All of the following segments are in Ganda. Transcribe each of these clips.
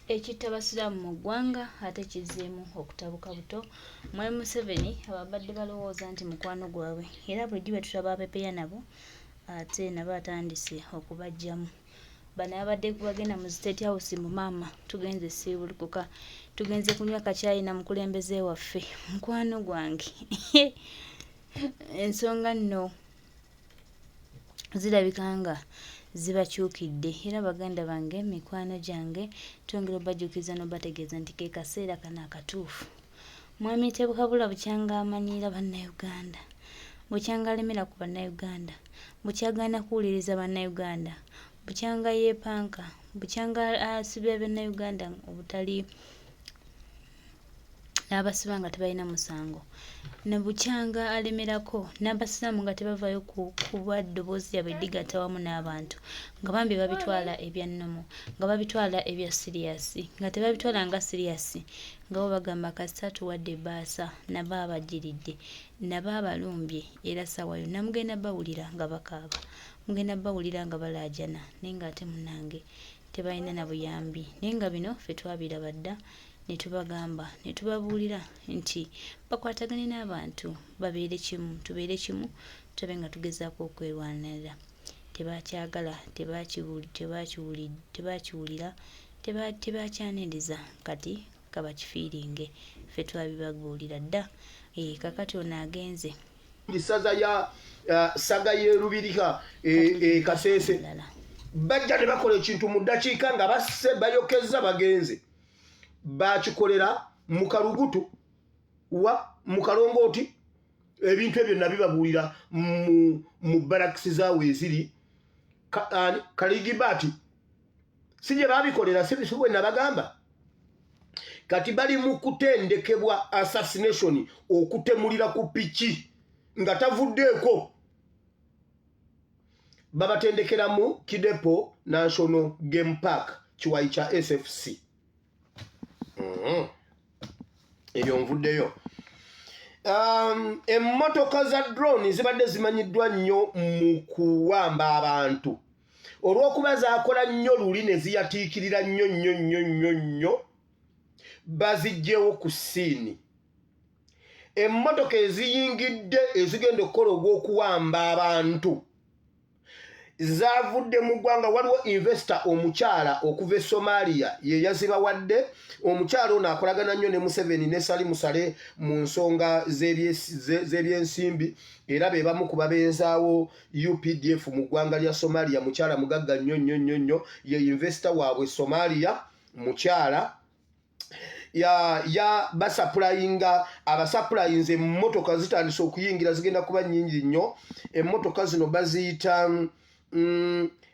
Ekitta abasiraamu mu ggwanga ate kizzeemu okutabuka buto. Mwami Museveni ababadde balowooza nti mukwano gwabwe era bulijjo bwe tutaba abepeya nabo ate nabo atandise okubaggyamu. Bano abadde bagenda mu State House mu maama tugenze siibulukuka tugenze kunywa kacaayi na mukulembeze waffe mukwano gwange ensonga nno zirabika nga zibakyukidde era baganda bange mikwano gyange twongera obajjukiza n'obategeeza nti ke kaseera kano akatuufu. Mwami Tebukabula bukyanga amanyiira bannayuganda, bukyanga alemera ku bannayuganda, bukyagaana kuwuliriza bannayuganda, bukyanga yeepanka, bukyanga asibya bannayuganda obutali n'abasiba nga tebalina musango, ne bukyanga alemerako n'abasiraamu nga tebavaayo kuba ddoboozi lyabwe ligatta wamu n'abantu nga bambi babitwala ebya nnomo nga babitwala ebya siriyasi nga tebabitwala nga siriyasi nga bo bagamba kasita tuwadde ebbaasa nabo abajjiridde nabo abalumbye era ssaawa yonna mugenda bawulira nga bakaaba mugenda bawulira nga balaajana naye ng'ate munnange tebalina na buyambi naye nga bino ffe twabiraba dda ne tubagamba ne tubabuulira nti bakwatagane n'abantu babeere kimu tubeere kimu tube nga tugezaako okwerwanirira. Tebakyagala tebakiwulira tebakyaniriza kati kabakifiiringe ffe twabibabuulira dda. Kakati ono agenze Saga ye Rubirika Kasese bajja ne bakola ekintu mu ddakiika nga basse bayokeza bagenze bakikolera mu kalugutu wa mu kalongooti ebintu ebyo nabibabuulira mu barakisi zaawe eziri Kaligibati si gye babikolera sibwe nabagamba kati bali mu kutendekebwa assassination okutemulira ku piki nga tavuddeeko babatendekera mu Kidepo National Game Park kiwayi kya SFC. Eyo nvuddeyo. Emmotoka za drone zibadde zimanyiddwa nnyo mu kuwamba abantu olw'okuba zaakola nnyo luli ne ziyatiikirira nnyo baziggyewo ku ssiini. Emmotoka eziyingidde ezigenda okukola ogw'okuwamba abantu zavudde mu ggwanga. Waliwo investor omukyala okuva e Somalia ye yazibawadde. Omukyala ono akolagana nnyo ne Museveni ne Sali Musale mu nsonga z'ebyensimbi era be bamu ku babeezaawo UPDF mu ggwanga lya Somalia. Mukyala mugagga nnyo ye investor waabwe Somalia mukyala ya basapurayinga abasapurayinze emmotoka zitandise okuyingira zigenda kuba nnyingi nnyo. Emmotoka zino baziyita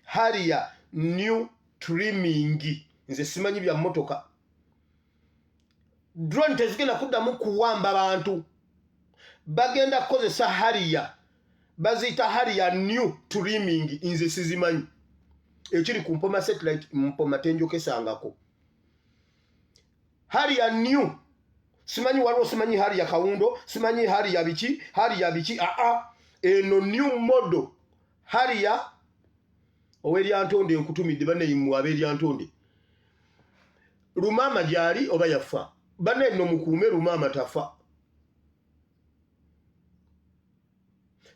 Harrier new trimming. Nze simanyi bya mmotoka. Drone tezigenda kuddamu kuwamba abantu bagenda kukozesa Harrier baziyita Harrier new trimming. Nze sizimanyi ekiri ku Mpoma satellite Mpoma tenjokesangako. Harrier new simanyi waliwo simanyi Harrier Kawundo simanyi Harrier biki eno new model Harrier ow'eryantonde nkutumidde banneyimu ab'eryantonde. Lumama gyali oba yafa banne nno mukuume Lumama tafa.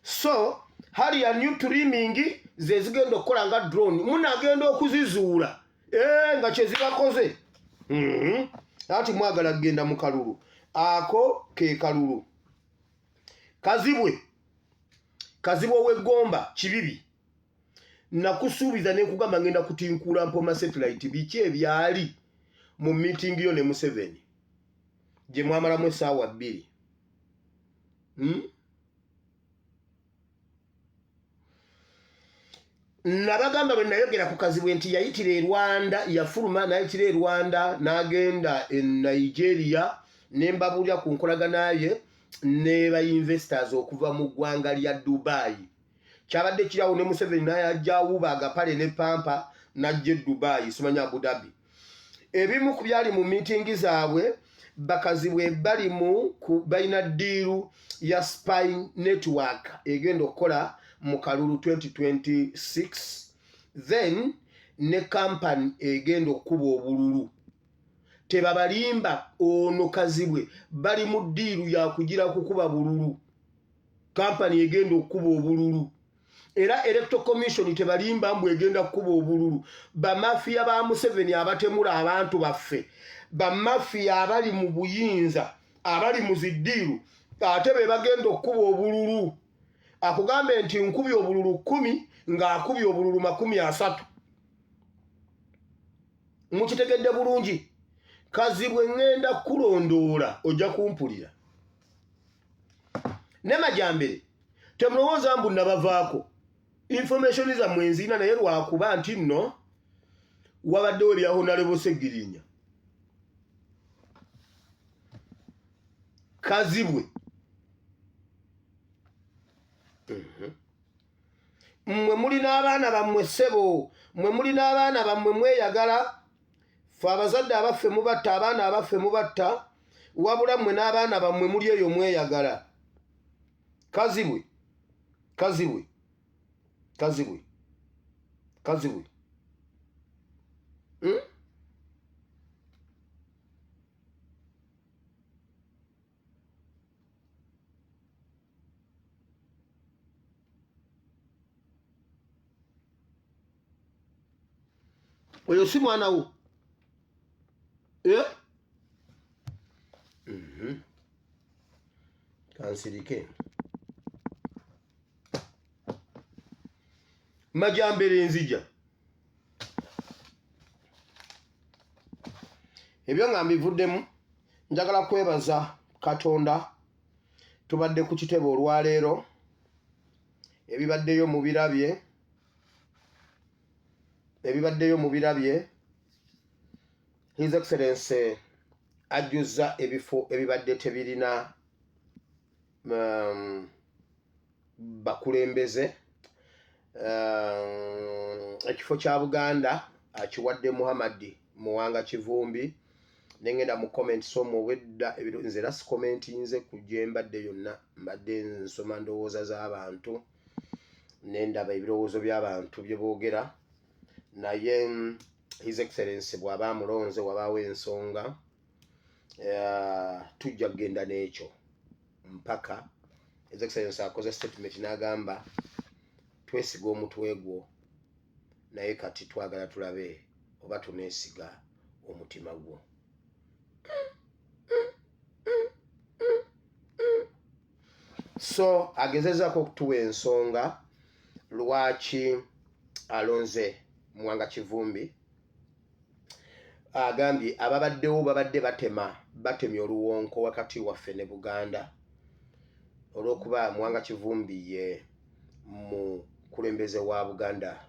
So Harrier new trimming ze zigenda okukola nga drone munagenda okuzizuula nga kyezibakoze. Ati mwagala kugenda mu kalulu ako ke kalulu kazibwe w'eggomba kibibi nakusuubiza ne kugamba ngenda kutinkuula Mpoma satellite biki ebyali mu meeting yo ne Museveni gye mwamalamu essaawa 2. Nabagamba bwe nayogera ku kazibwe nti yayitira e Rwanda yafuluma nayitira e Rwanda n'agenda e Nigeria ne mbabuulira ku nkolagana ye ne ba investors okuva mu ggwanga lya Dubai. Kyabadde kirawo ne Museveni n'ayajja awuba agapale ne pampa n'ajja e Dubai simanyi Abu Dhabi. Ebimu ku byali mu meeting zaabwe bakazibwe bali balina ddiiru ya spy network egenda okukola mu kalulu 2026 then ne company egenda okuba obululu tebabalimba ono Kazibwe bali mu ddiiru ya kugira kukuba bululu kampani egenda okukuba obululu era electoral commission tebalimba mbu egenda kukuba obululu bamafia ba Museveni abatemula abantu baffe bamafia abali mu buyinza abali mu ziddiiru ate be bagenda okukuba obululu akugambe nti nkubi obululu 10 ng'akubi obululu 30 mukitegedde bulungi Kazibwe ngenda kulondoola ojja kumpulira ne Majambere temulowooza mbu nabavaako information zammwe nzina naye lwakuba nti nno wabaddewo ebyaho nalebosegirinya Kazibwe mwe muli n'abaana bammwe ssebo mwe muli n'abaana bammwe mweyagala fe abazadde abaffe mubatta abaana abaffe mubatta wabula mmwe n'abaana bammwe muli eyo mweyagala Kazibwe Kazibwe Kazibwe Kazibwe oyo si mwana wo kansirike Majambere nzija ebyo nga mbivuddemu njagala kwebaza Katonda tubadde ku kitebe olwaleero ebibaddeyo mu birabye His Excellency ajjuza ebifo ebibadde tebirina bakulembeze ekifo kya Buganda akiwadde Muhammad Muwanga Kivumbi nengenda mu comments omwedda nze last comment nze kujembadde yonna mbadde nsoma ndowooza z'abantu nendaba ebirowoozo by'abantu bye boogera naye His Excellency bw'aba mulonze wabaawo ensonga tujja kugenda n'ekyo mpaka His Excellency akoze statement n'agamba twesiga omutwe gwo naye kati twagala tulabe oba tuneesiga omutima gwo so agezezaako okutuwa ensonga lwaki alonze Muwanga Kivumbi agambye ababaddewo babadde batemya oluwonko wakati waffe ne Buganda olw'okuba Muwanga Kivumbi ye mukulembeze wa Buganda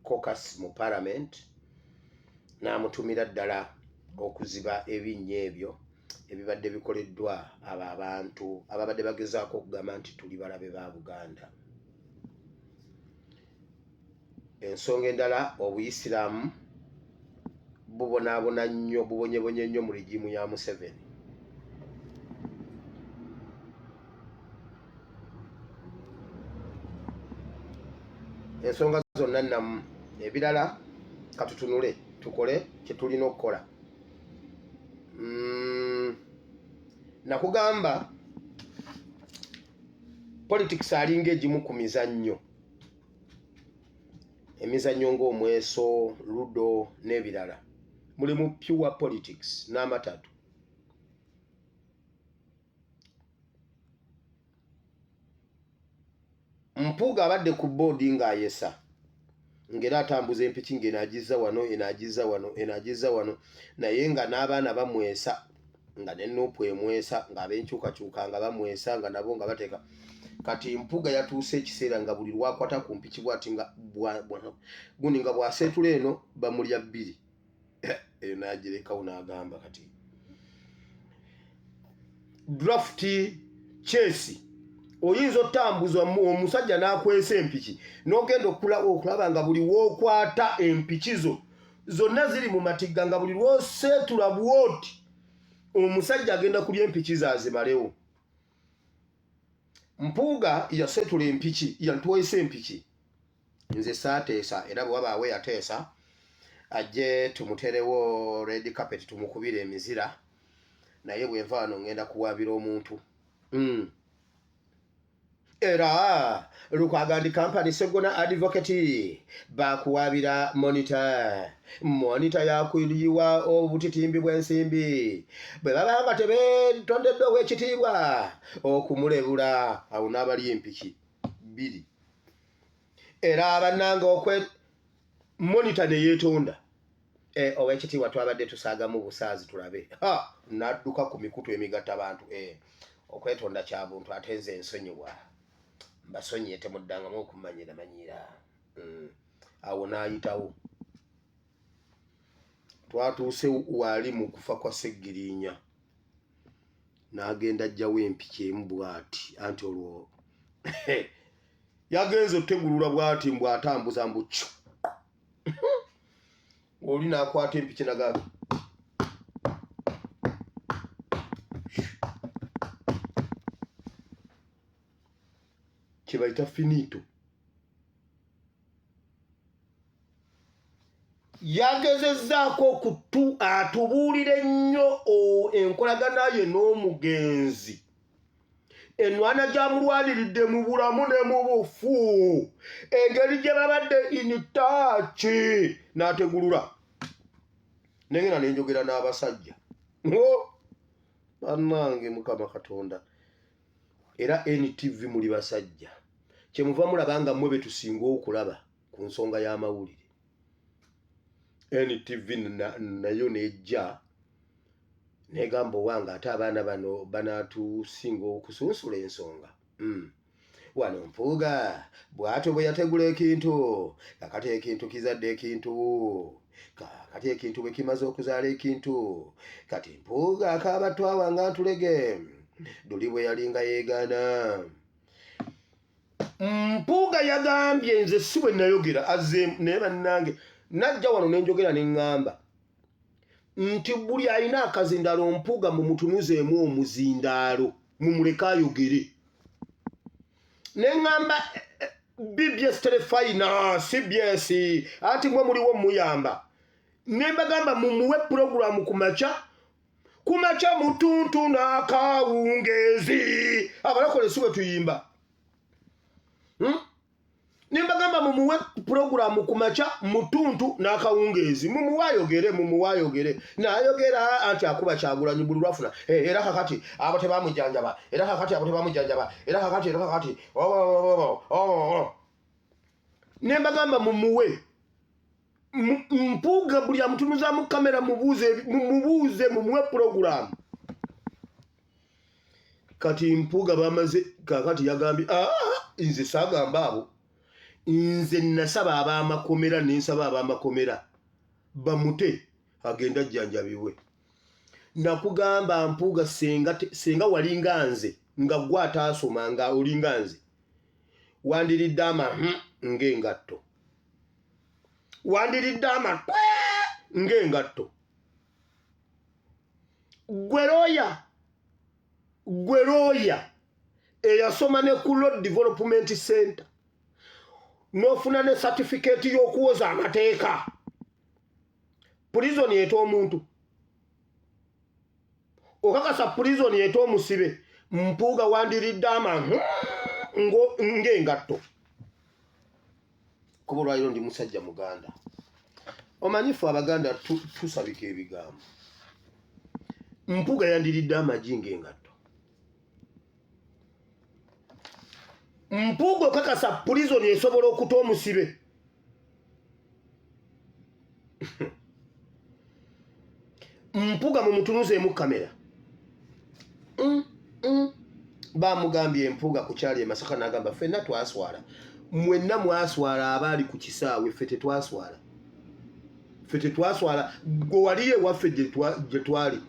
caucus mu parliament n'amutumira ddala okuziba ebinnya ebyo ebibadde bikoleddwa abo abantu ababadde bagezaako okugamba nti tuli balabe ba Buganda. Ensonga endala obuyisiraamu bubonaabona nnyo bubonyebonye nnyo mu regimu ya Museveni. Ensonga zonna nnamu ebirala katutunule tukole kye tulina okukola. Nakugamba politics alinga egimu ku mizannyo. Emizannyo ng'omweso, ludo n'ebirala. Mulimu pure politics n'amatatu. Mpuuga abadde ku boodi ng'ayesa. Ngera atambuza empiki ng'enaagiza wano, enaagiza wano. Naye nga n'abaana bamwesa, nga n'ennuupu emwesa, ng'ab'enkyukakyuka nga bamwesa, nga nabo nga bateeka. Kati Mpuuga yatuuse ekiseera nga buli lwakwata ku mpiki bw'ati nga gundi nga bw'aseetula eno bamulya bbiri. Eyo n'agirekawo n'agamba kati. Draft Chelsea. Oyinza otambuza omusajja n'akwesa empiki n'ogenda okulaba nga buli w'okwata empiki zo zonna ziri mu matigga nga buli lw'oseetula bwoti omusajja agenda kulya empiki zazimalewo. Mpuuga yaseetula empiki yatwesa empiki nze saateesa era bwe wabaawe yateesa ajje tumuterewo red carpet tumukubire emizira naye bwenva wano ngenda kuwabira omuntu era Lukagandi Company Segona Advocate bakuwabira monitor yakuliwa obutitimbi bw'ensimbi bwe babanga tebetondedde ow'ekitiibwa okumulebula awo n'abali empiki 2 era abannanga monitor ne yeetonda ow'ekitiibwa twabadde tusaagamu busaazi tulabe n'adduka ku mikutu emigatta abantu okwetonda kya buntu ate nze ensonyiwa basonyiye temuddangamu okumanyira awo n'ayitawo twatuuse wali mu kufa kwa Seggirinya n'agenda ajjawo empiki emu bw'ati anti olwo yagenze otegulula bw'ati mbw'atambuza mbucyo oli n'akwata empiki nagaga kibaita finito yagezezzaako atubuulire nnyo enkolagana ye n'omugenzi enwana gy'amulwaniridde mu bulamu ne mu bufu engeri gye babadde initaaci n'ategulula nengena nenjogera n'abasajja bannange Mukama Katonda era NTV muli basajja kyemuva mulaba nga mmwe betusinga okulaba ku nsonga y'amawulire NTV nayo nejja negamba owanga ate abaana bano banatusinga okusunsula ensonga wano Mpuuga bw'atyo bwe yategula ekintu kakati ekintu kizadde ekintu kati ekintu bwe kimaze okuzaala ekintu kati Mpuuga akaaba twawanga ntulege Duli bwe yalinga yeegaana Mpuuga yagambye nze si bwe nayogera azze naye bannange najja wano nenjogera neŋŋamba nti buli alina akazindaalo Mpuuga mumutunuzeemu omuzindaalo mumuleke ayogere neŋŋamba BBS Telefina CBS ati mwe muliwo muyamba nembagamba mumuwe puroguramu kumaca mutuntu n'akawungeezi abalokole si bwe tuyimba nembagamba mumuwe puroguramu kumaca mutuntu n'akawungeezi mumuwayogere n'ayogera anti akuba Kyagulanyi buli lwafuna era kakati abo tebamujjanjaba era kakati nembagamba mumuwe Mpuuga buli amutunuzaamu kamera mumubuuze mumuwe puroguramu kati Mpuuga bamaze kakati yagambye nze saagamba abo nze nasaba ab'amakomera nensaba ab'amakomera bamute agenda ajjanjabibwe nakugamba Mpuuga senga walinga nze nga gwe ataasoma nga olinga nze wandiridde ng'engatto wandiridde ng'engatto gwe looya eyasoma ne ku Road Development Center n'ofuna ne certificate y'okuwoza amateeka prison yeeta omuntu okakasa prison yeeta omusibe Mpuuga wandiridde ng'engatto kuba olwaliro ndi musajja muganda omanyifu abaganda tusabika ebigambo Mpuuga yandiridde amagi ng'engatto Mpuuga okakasa prison esobola okuta omusibe Mpuuga mumutunuzeemu kamera bamugambye Mpuuga ku kyali e Masaka n'agamba ffenna twaswala mwenna mwaswala abaali ku kisaawe ffe tetwaswala gwe waliyo ewaffe gye twali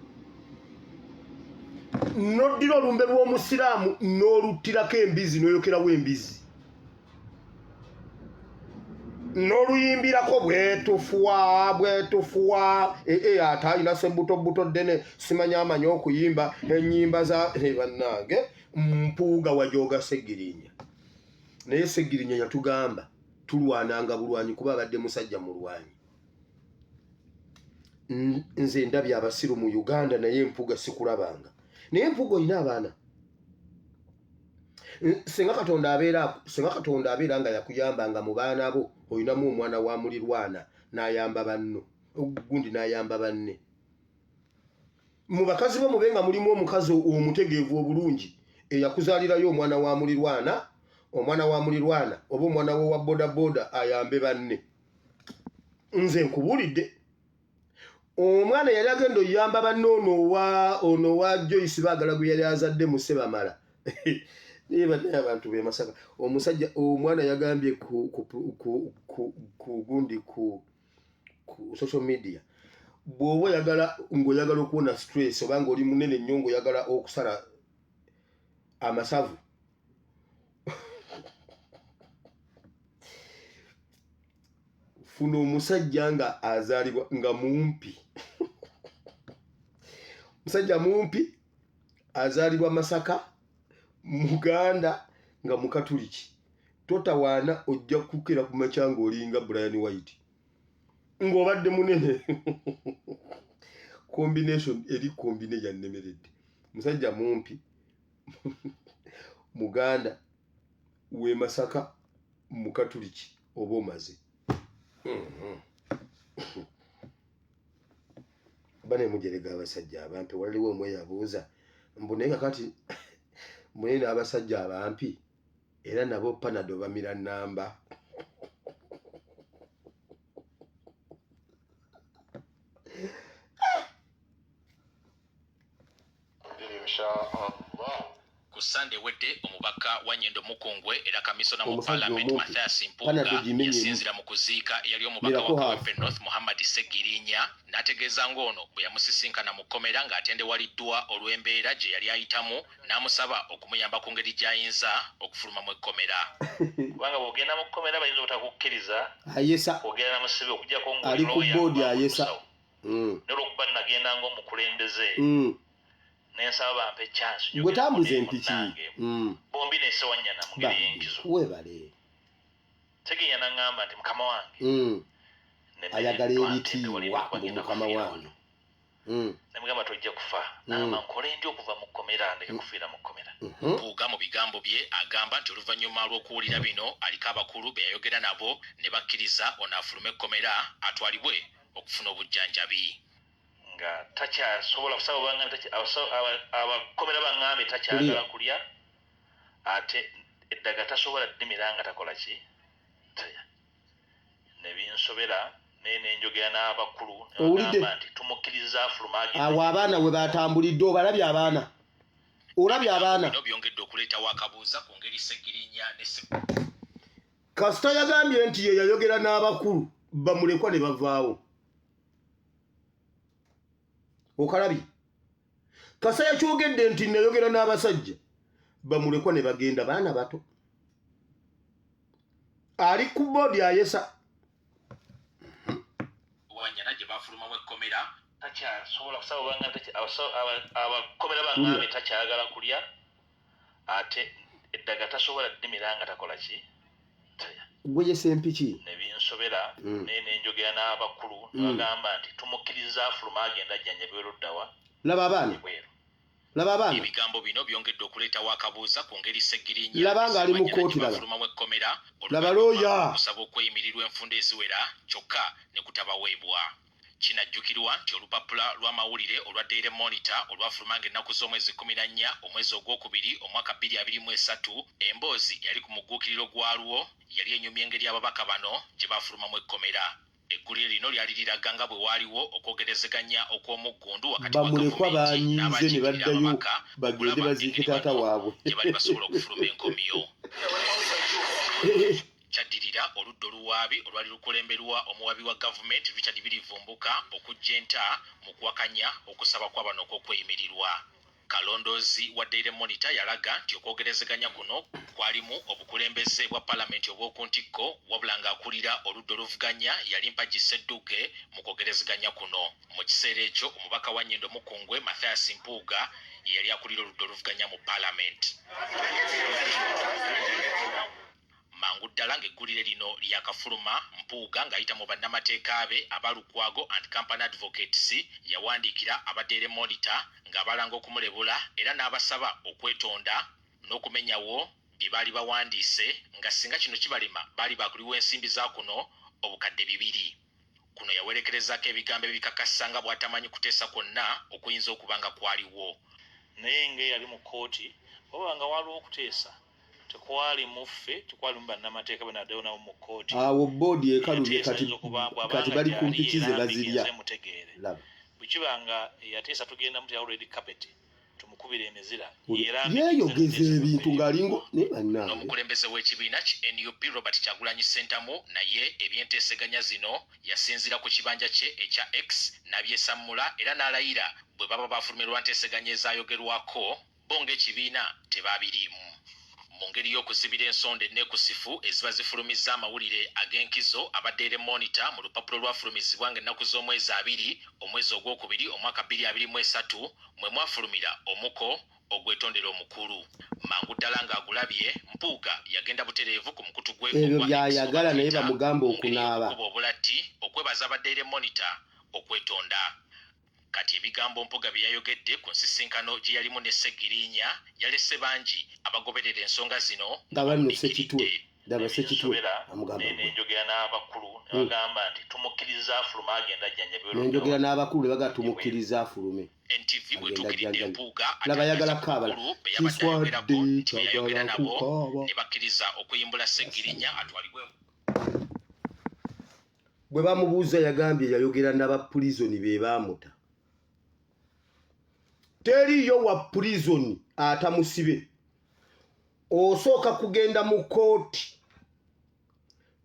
n'oddira olumbe lw'omusiraamu n'oluttirako embizi n'oyokerawo embizi n'oluyimbirako bwetufuwa ate alina sebbutobuto ddene simanya amanya okuyimba ennyimba za bannange Mpuuga wajooga Seggirinya naye Seggirinya yatugamba tulwananga bulwanyi kuba abadde musajja mulwanyi nze ndabye abasiru mu Uganda naye empuga sikulabanga naye empuga oyina abaana senga Katonda abeera nga yakuyambanga mu baana bo oyinamu omwana wa mulirwana n'ayamba banno gundi n'ayamba banne mu bakazi bo mubenga mulimu omukazi omutegeevu obulungi eyakuzaalirayo omwana wa mulirwana oba omwana wo wa bodaboda ayambe banne nze nkubulidde omwana yali agenda oyamba banne ono wa Joyce baagala gwe yali azadde mu Sebamala niba naye abantu be Masaka omusajja omwana yagambye ku social media bw'oba ng'oyagala okuwona stress oba ng'oli munene nnyo ng'oyagala okusala amasavu funa omusajja nga azaalibwa nga mumpi musajja mumpi azaalibwa Masaka Muganda nga Mukatuliki totawaana ojja kukira ku makya ng'olinga Brian White ng'obadde munene combination eri kombine yannemeredde musajja mumpi Muganda we Masaka Mukatuliki oba omaze bane mujerega abasajja abampi waliwo omwe yabuuza mbunenga kati mwene abasajja abampi era nabo Panado bamira namba ku Sunday wedde omubaka wa Nyendo Mukungwe era kamisona mu Parliament Mathias Mpuuga yasinzira mu kuziika eyali omubaka wa Kawempe North Muhammad Segirinya n'ategeeza ng'ono bwe yamusisinkana mu kkomera ng'atendewaliddwa olw'embeera gye yali ayitamu n'amusaba okumuyamba ku ngeri gy'ayinza okufuluma mu ekkomera kubanga bw'ogenda mu kkomera bayinza obutakukkiriza ayesa ogenda na musibe okujjako ali ku boodi ayesa n'olwokuba nagenda ng'omukulembeze nensaba bampe chance gwe tambuze empiki bombi nesewanyana mu ngeri y'enkizo webale Segirinya n'angamba nti mukama wange ayagala ebitiibwa mu mukama wange nemugamba tojja kufa n'agamba nkole ndi okuva mu kkomera ndeke kufiira mu kkomera Mpuuga mu bigambo bye agamba nti oluvannyuma lw'okuwulira bino aliko abakulu be yayogera nabo ne bakkiriza onaafuluma ekkomera atwalibwe okufuna obujjanjabi nga takyasobola kusaba bangambye abakomera bangambye takyagala kulya ate eddaga tasobola ddimira nga takola ki ne binsobera naye nenjogera n'abakulu negamba nti tumukkiriza afuluma awo abaana we batambulidde obalabye abaana olabye abaana bino byongedde okuleetawo akabuuza ku ngeri Segirinya ne kasita yagambye nti ye yayogera n'abakulu bamulekwa ne bavaawo okalabye kasa yakyogedde nti nayogera n'abasajja bamulekwa ne bagenda baana bato ali ku boodi ayesa wanyana gye bafuluma mu ekkomera takyasobola kusaba abakomera bangambye takyagala kulya ate eddaga tasobola ddimira nga takola ki gwe yesa empiki ne binsobera naye nenjogera n'abakulu nebagamba nti tumukkiriza afuluma agenda ajjanjabirwe luddawa laba abaana ebigambo bino byongedde okuleetawo akabuuza ku ngeri Segirinya labanga ali mu kooti bafuluma mu ekkomera laba looya okusaba okweyimirirwa enfunda eziwera kyokka ne kutabaweebwa kinajjukirwa nti olupapula lw'amawulire olwa Daily Monitor olwafulumanga ennaku z'omwezi 14 omwezi ogwokubiri omwaka 2023 emboozi yali ku mugguukiriro gwalwo yali enyumya engeri ababaka bano gye bafuluma mu ekkomera eggulire lino lyali liraga nga bwe waaliwo okwogerezeganya okw'omuggundu wakati wa gavumenti n'abakiikirira ababaka bagende baziike taata waabwe gye bali basobola okufuluma enkomyo kyaddirira oludda oluwaabi olwali lukulemberwa omuwabi wa gavumenti Richard Birivumbuka okujja enta mu kuwakanya okusaba kwa bano okw'okweyimirirwa kalondoozi wa Daily Monitor yalaga nti okwogerezeganya kuno kwalimu obukulembeze bwa Parliament obw'oku ntikko wabula ng'akulira oludda oluvuganya yali Mpagi Ssedduge mu kwogerezeganya kuno mu kiseera ekyo omubaka wa Nyendo Mukungwe Mathias Mpuuga ye yali akulira oludda oluvuganya mu Parliament mangu mangu ddala ng'eggulire lino lyakafuluma Mpuuga ng'ayita mu bannamateeka be abalukwago and company advocates yawandiikira aba Daily Monitor ng'abalanga okumulebula era n'abasaba okwetonda n'okumenyawo bye baali bawandiise nga singa kino kibalema baali bakuliwa ensimbi za kuno obukadde 2. Kuno yawerekerezako ebigambo ebikakasa nga bw'atamanyi kuteesa kwonna okuyinza okubanga kwaliwo. Naye ng'eyali mu kkooti oba nga waliwo okuteesa tekwali muffe tekwali mu bannamateeka benaddeyo nabo mu kkooti awo boodi ekalumye kati bali ku mpiki ze bazirya bwe kiba nga yateesa tugenda muti already carpet tumukubira emizira yeeyogeza ebintu ng'alingo ne bannange. N'omukulembeze w'ekibiina ki NUP Robert Kyagulanyi Ssentamu naye ebyenteeseganya zino yasinzira ku kibanja kye ekya X n'abyesammula era n'alayira bwe baba bafulumirwa nteeseganya ezaayogerwako bo ng'ekibiina tebaabiriimu. Mu ngeri y'okuzibira ensonda enneekusifu eziba zifulumizza amawulire ag'enkizo aba Daily Monitor mu lupapula olwafulumizibwa ng'ennaku z'omwezi 2 omwezi ogwokubiri omwaka 2023 mwe mwafulumira omuko ogwetondera omukulu. Mangu ddala ng'agulabye Mpuuga yagenda butereevu ku mukutu gwe ebyo by'ayagala naye bamugamba okunaaba obulatti okwebaza aba Daily Monitor okwetonda. Kati ebigambo Mpuuga bye yayogedde ku nsisinkano gye yalimu ne Sseggirinya yalese bangi abagoberera ensonga zino nga bannuse kitwe daba sekitwe amugamba n'enjogera n'abakulu ne bagamba nti tumukkiriza afulume agenda ajjanjabirwa n'enjogera n'abakulu baga tumukkiriza afulume. NTV bwe tukiridde Mpuuga abayagala kaabala kiswadde kyagala nabo ne bakkiriza okuyimbula Sseggirinya atwalibwe. Bwe bamubuuza yagambye yayogera n'abapulizoni be baamuta. Teriyo wa prison atamusibe. Osooka kugenda mu kooti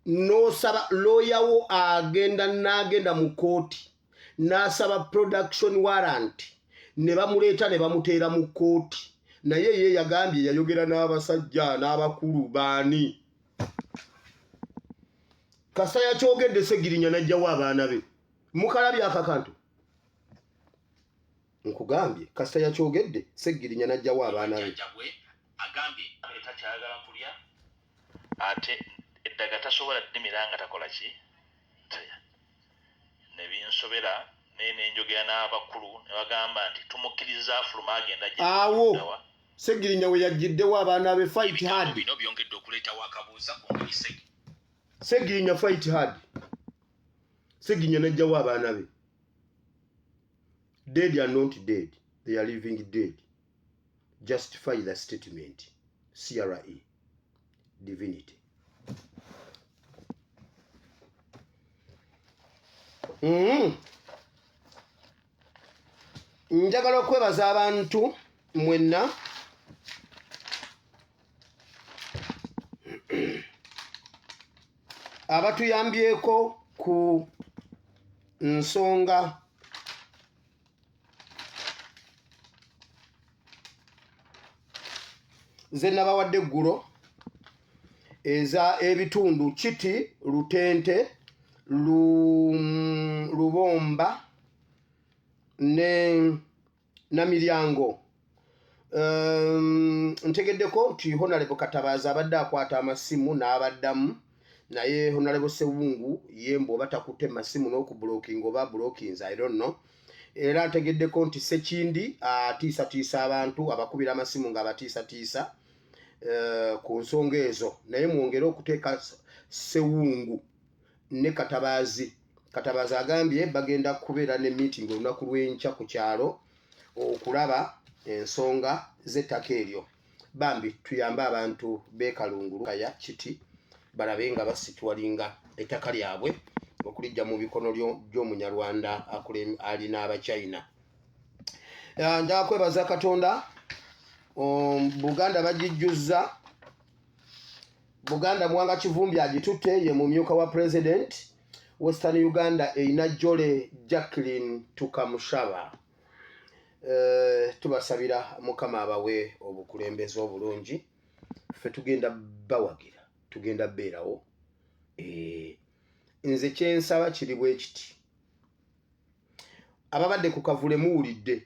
n'osaba lawyer wo n'agenda mu kooti n'asaba production warrant ne bamuleeta ne bamuteera mu kooti naye ye yagambye yayogera n'abasajja n'abakulu baani. Kasaya kyogedde Sseggirinya n'ajjawo abaana be mukalabye akakantu nkugambye Kasaya kyogedde Sseggirinya n'ajjawo abaana be agambye etakyagala kulya ate eddaga tasobola ddimira nga takola ki ne binsobera n'enjogera n'abakulu ne bagamba nti tumukkiriza afuluma agenda awo Sseggirinya we yajjiddewo abaana be fight hard bino byongedde okuleetawo akabuuza ku ngeri Sseggirinya fight hard. Sseggirinya n'ajjawo abaana be. Dead are not dead. They are living dead. Justify the statement. CRE. Divinity. Njagala okwebaza abantu mwenna abatuyambyeko ku nsonga ze nabawadde eggulo eza ebitundu Kiti, Lutente, Lubomba ne Namiryango. Ntegeddeko nti Honorable Katabazi abadde akwata amasimu n'abaddamu naye Honorable Sewungu yembo batakutte masimu n'okubulookinga oba blockings I don't know. Era ntegeddeko nti Sekindi atiisatiisa abantu abakubira amasimu nga batiisatiisa ku nsonga ezo naye mwongere okuteeka Sewungu ne Katabazi. Katabazi agambye bagenda kubeera ne meeting olunaku lw'enkya ku kyalo okulaba ensonga z'ettaka eryo. Bambi tuyambe abantu b'Ekalungulu Kaya Kiti balabe nga basitwalinga ettaka lyabwe okulijja mu bikono gy'Omunyarwanda alina Abachina. Njagala kwebaza Katonda. Buganda bagijjuzza. Buganda Mwanga Kivumbi agitutte ye mumyuka wa president. Western Uganda eina Jole Jacqueline Tukamushaba. Tubasabira Mukama abawe obukulembeze obulungi. Ffe tugenda bawagira. Tugenda beerawo. Nze kyensaba kiri bwe kiti. Ababadde ku Kavule muwulidde.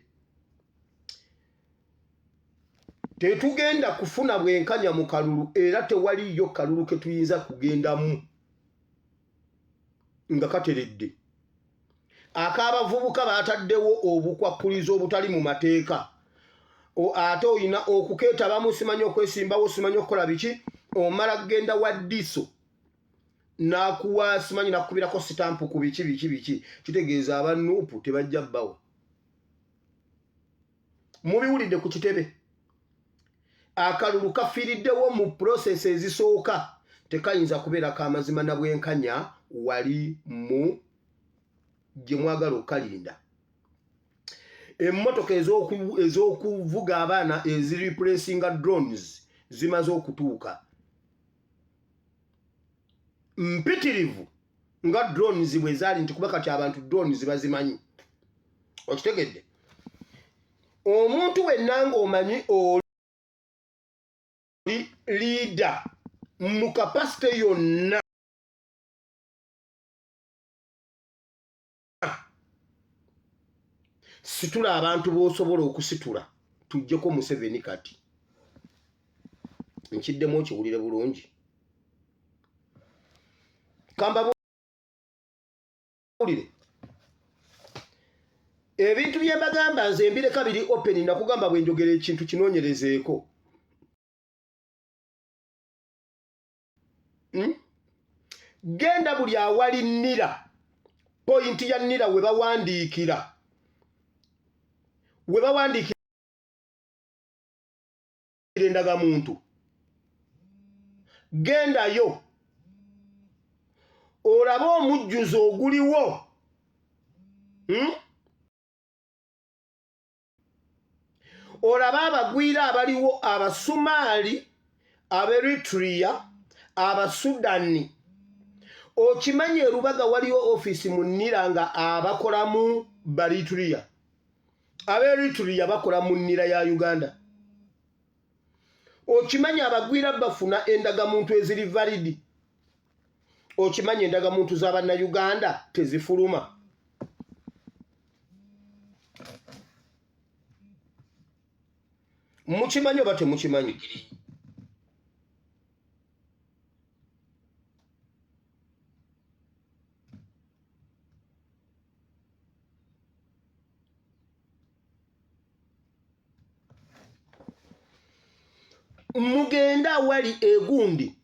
tetugenda kufuna bwenkanya mu kalulu era tewaliyo kalulu ke tuyinza kugendamu nga kateredde. Ak'abavubuka bataddewo obukwakulizo obutali mu mateeka. Ate oyina okukeetabamu, simanyi okwesimbawo, simanyi okukola biki, omala kugenda wa ddiso n'akuwa simanyi nakukubirako sitampu ku biki. Kitegeeza abanuupu tebajja bbawo. Mubiwulidde ku kitebe. Akalulu kafiiriddewo mu process ezisooka. Tekayinza kubeera k'amazima na bwenkanya wali mu gye mwagala okalinda. Emmotoka ez'okuvuga abaana eziriplacinga drones zimaze okutuuka. Mpitirivu nga drones bwe zaali nti kuba kati abantu drones bazimanyi. Okitegedde? Omuntu wenna ng'omanyi oli leader mu kapasite yonna situla abantu b'osobola okusitula tujjeko Museveni kati. Nkiddemu okiwulire bulungi. Kamba buwulire. Ebintu bye mbagamba nze mbireka biri open nakugamba bwe njogera ekintu kinoonyerezeeko. Genda buli awali nnira. Pointi ya nnira we bawandiikira. We bawandiikira endagamuntu. Gendayo. Olaba omujjuzo oguliwo. Olaba abagwira abaliwo Abasumaali, Aberitria, Abasudani. Okimanyi erubaga waliwo office mu nnira nga abakolamu Baritria. Aberitria bakola mu nnira ya Uganda. Okimanyi abagwira bafuna endagamuntu eziri valid. Okimanyi endagamuntu z'Abannayuganda tezifuluma. Mukimanyi oba temukimanyi? Mugenda wali egundi.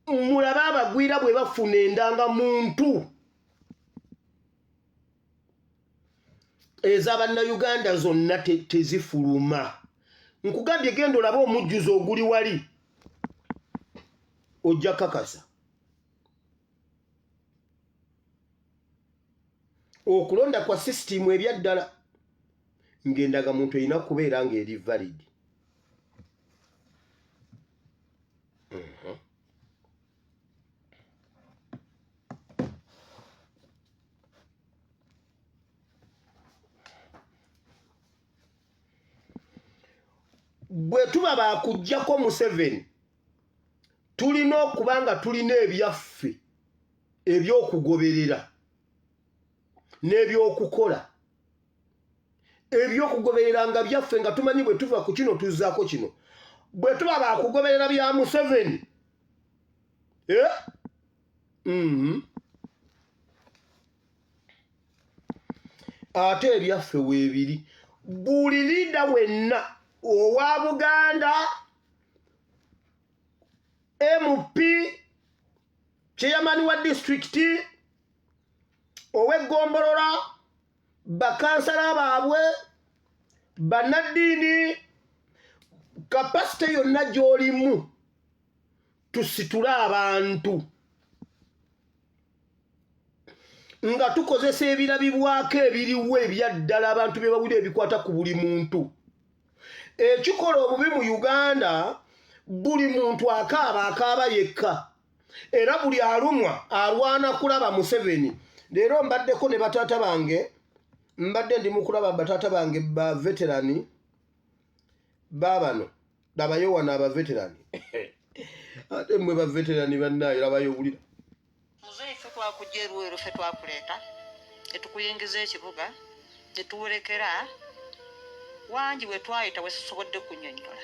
Mulaba abagwira bwe bafuna endangamuntu ez'Abannayuganda zonna tezifuluma. Nkugambye genda olaba omujjuzo oguli wali. Ojja kakasa. Okulonda kwa system ebyaddala ng'endagamuntu erina kubeera ng'eri valid. Bwe tuba bakujjako Museveni tulina okuba nga tulina ebyaffe ebyokugoberera n'ebyokukola. Ebyokugoberera nga byaffe nga tumanyi bwe tuva ku kino tuzzaako kino. Bwe tuba bakugoberera bya Museveni ate ebyaffe weebiri. Buli liida wenna owa Buganda, MP, chairman wa district, ow'eggombolola, bakansala baabwe, bannaddiini, kapasite yonna gy'olimu tusitule abantu nga tukozesa ebirabibwako ebiriwo ebyaddala abantu bye bawulira ebikwata ku buli muntu. Ekikola obubi mu Uganda, buli muntu akaaba yekka. Era buli alumwa alwana kulaba Museveni. Leero mbaddeko ne bataata bange, mbadde ndi mu kulaba bataata bange ba veterani babano. Labayo wana aba veterani. Ate mwe ba veterani bannayo labayo bulira. Muzeyi ffe twakujja Erweru ffe twakuleeta ne tukuyingiza ekibuga ne tuwulekera wangi we twayita we sisobodde kunnyonnyola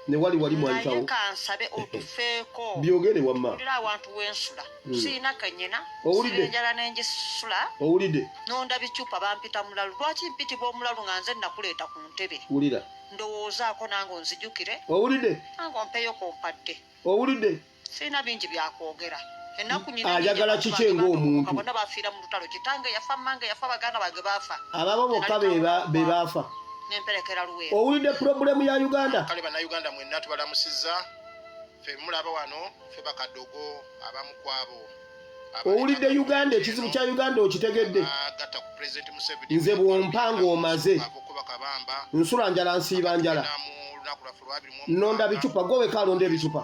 ne wali mwayitawo naye kansabe otufeeko byogere wamma ndira abantu w'ensula siina kenyina owulidde enjala n'engisula owulidde nonda bicupa bampita mulalu lwaki mpitibwa omulalu nga nze nakuleeta ku ntebe wulira ndowoozaako nange onzijukire owulidde nange ompeyo kompadde owulidde siina bingi byakwogera ennaku ayagala kiki ng'omuntu bonna bafiira mu lutalo kitange yafa mmange yafa baganda bange baafa ababo bokka be baafa nemperekera luweero owulidde pulobulemu ya uganda kale bannayuganda mwenna tubalamusizza ffe mulaba wano ffe bakadogo abamu kwabo owulidde uganda ekizibu kya uganda okitegedde agatta ku president Museveni nze bw'ompanga omaze abakuba kabamba nsula njala nsiiba njala mu lunaku lwaffe lwabiri mu nonda bicupa gwe weka alonda ebicupa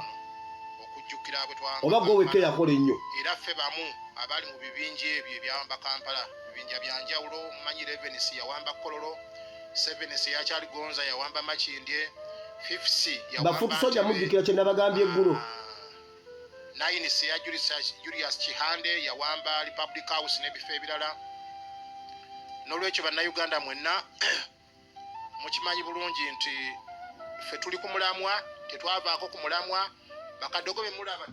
okujjukira bwe twamba oba gwe weka yakola ennyo era ffe bamu abali mu bibinja ebyo ebyawamba Kampala bibinja bya njawulo mumanyi Revenisi yawamba Kololo 7 yakyali Gonza yawamba Makindye 50 bafutu soja mujjukira kye nabagambye eggulo 9 ya Julius Chihande yawamba Republic House n'ebifo ebirala n'olwekyo bannayuganda mwenna mukimanyi bulungi nti ffe tuli ku mulamwa tetwavaako ku mulamwa bakadogo be mulaba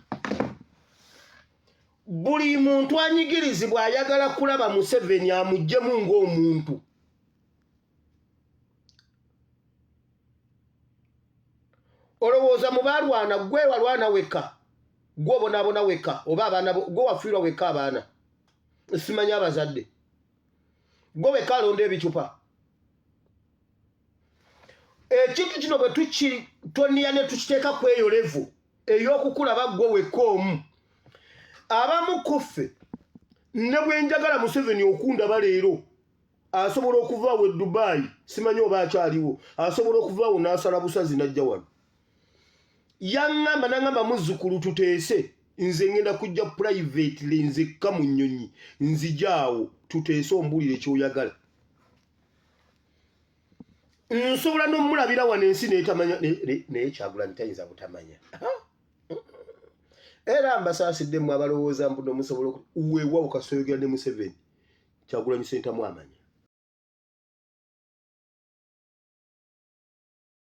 buli muntu anyigirizibwa ayagala kulaba Museveni amuggyemu ng'omuntu olowooza mu baalwana gwe walwana weka gwe obonaabona weka oba abaana gwe wafiirwa weka abaana simanyi abazadde gwe weka alonda ebicupa ekintu kino bwe tukitoniya ne tukiteeka ku eyo levu ey'okukulaba gwe weka omu abamu kuffe ne bwe njagala Museveni okundaba leero asobola okuvaawo e Dubai simanyi oba akyaliwo asobola okuvaawo n'asala busazi n'ajja wano yaŋŋamba n'aŋŋamba muzzukulu tuteese nze ngenda kujja private lenzekka mu nnyonyi nzijaawo tuteese ombuulire kyoyagala nsobola n'omulabira wano ensi neetamanya naye Kyagulanyi tayinza butamanya era mbasaasidde mmwe abalowooza mbuno musobola weewaawo kasoyogera ne Museveni Kyagulanyi sentamu amanya